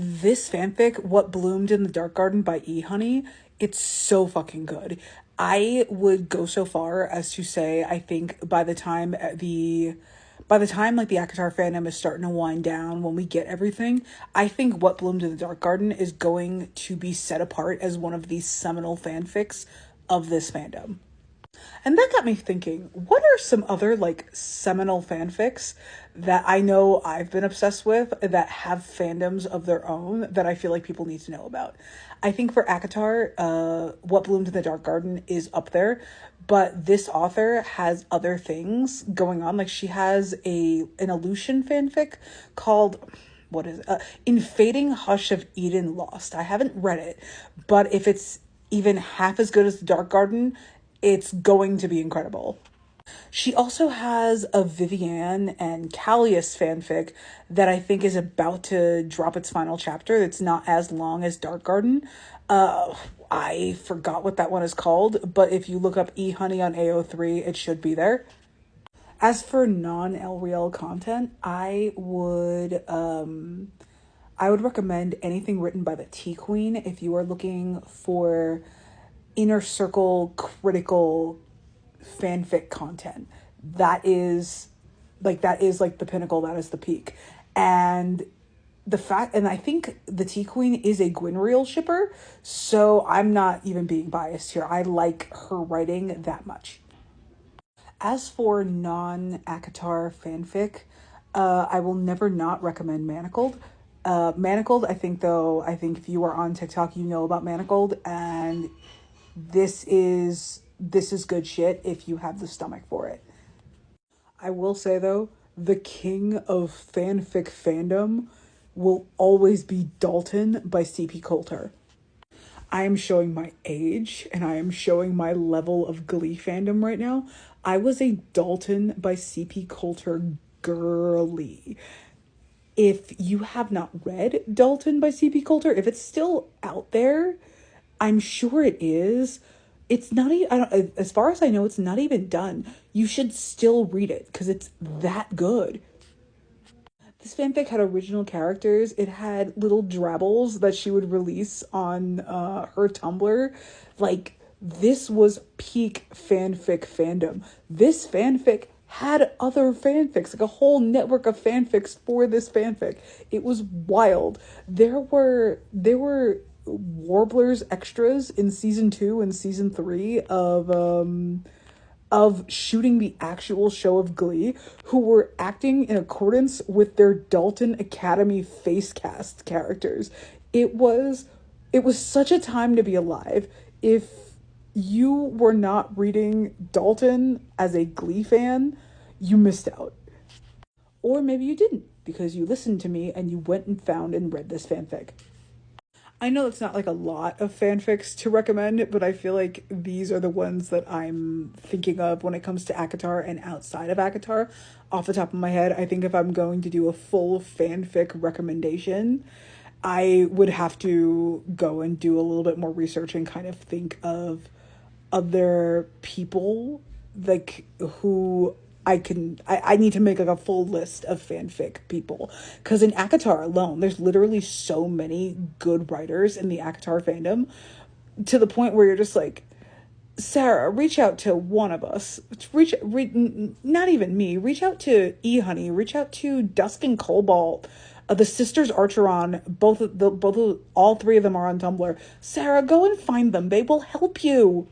This fanfic, What Bloomed in the Dark Garden by E Honey, it's so fucking good. I would go so far as to say I think by the time like the ACOTAR fandom is starting to wind down, when we get everything, I think What Bloomed in the Dark Garden is going to be set apart as one of these seminal fanfics of this fandom. And that got me thinking, what are some other like seminal fanfics that I know I've been obsessed with that have fandoms of their own that I feel like people need to know about? I think for ACOTAR, What Bloomed in the Dark Garden is up there, but this author has other things going on. Like she has an Aleutian fanfic called, what is it? In Fading Hush of Eden Lost. I haven't read it, but if it's even half as good as the Dark Garden, it's going to be incredible. She also has a Vivienne and Callias fanfic that I think is about to drop its final chapter. It's not as long as Dark Garden. I forgot what that one is called, but if you look up E Honey on AO3, it should be there. As for non-LRL content, I would recommend anything written by the Tea Queen if you are looking for inner circle critical fanfic content. That is like the pinnacle, that is the peak. And I think the Tea Queen is a Gwynreal shipper, so I'm not even being biased here. I like her writing that much. As for non-ACOTAR fanfic, I will never not recommend Manacled. Manacled, I think if you are on TikTok, you know about Manacled, and this is good shit if you have the stomach for it. I will say though, the king of fanfic fandom will always be Dalton by CP Coulter. I am showing my age and I am showing my level of Glee fandom right now. I was a Dalton by CP Coulter girly. If you have not read Dalton by CP Coulter, if it's still out there, I'm sure it is. It's not even, as far as I know, it's not even done. You should still read it because it's that good. This fanfic had original characters. It had little drabbles that she would release on her Tumblr. Like, this was peak fanfic fandom. This fanfic had other fanfics, like a whole network of fanfics for this fanfic. It was wild. There were Warblers extras in season 2 and season 3 of shooting the actual show of Glee who were acting in accordance with their Dalton Academy face cast characters. It was such a time to be alive. If you were not reading Dalton as a Glee fan, you missed out. Or maybe you didn't because you listened to me and you went and found and read this fanfic. I know it's not like a lot of fanfics to recommend, but I feel like these are the ones that I'm thinking of when it comes to ACOTAR and outside of ACOTAR. Off the top of my head, I think if I'm going to do a full fanfic recommendation, I would have to go and do a little bit more research and kind of think of other people like who I need to make like a full list of fanfic people, because in ACOTAR alone there's literally so many good writers in the ACOTAR fandom, to the point where you're just like, Sarah, reach out to one of us. Not even me. Reach out to E Honey. Reach out to Dusk and Cobalt. The sisters Archeron. All three of them are on Tumblr. Sarah, go and find them. They will help you.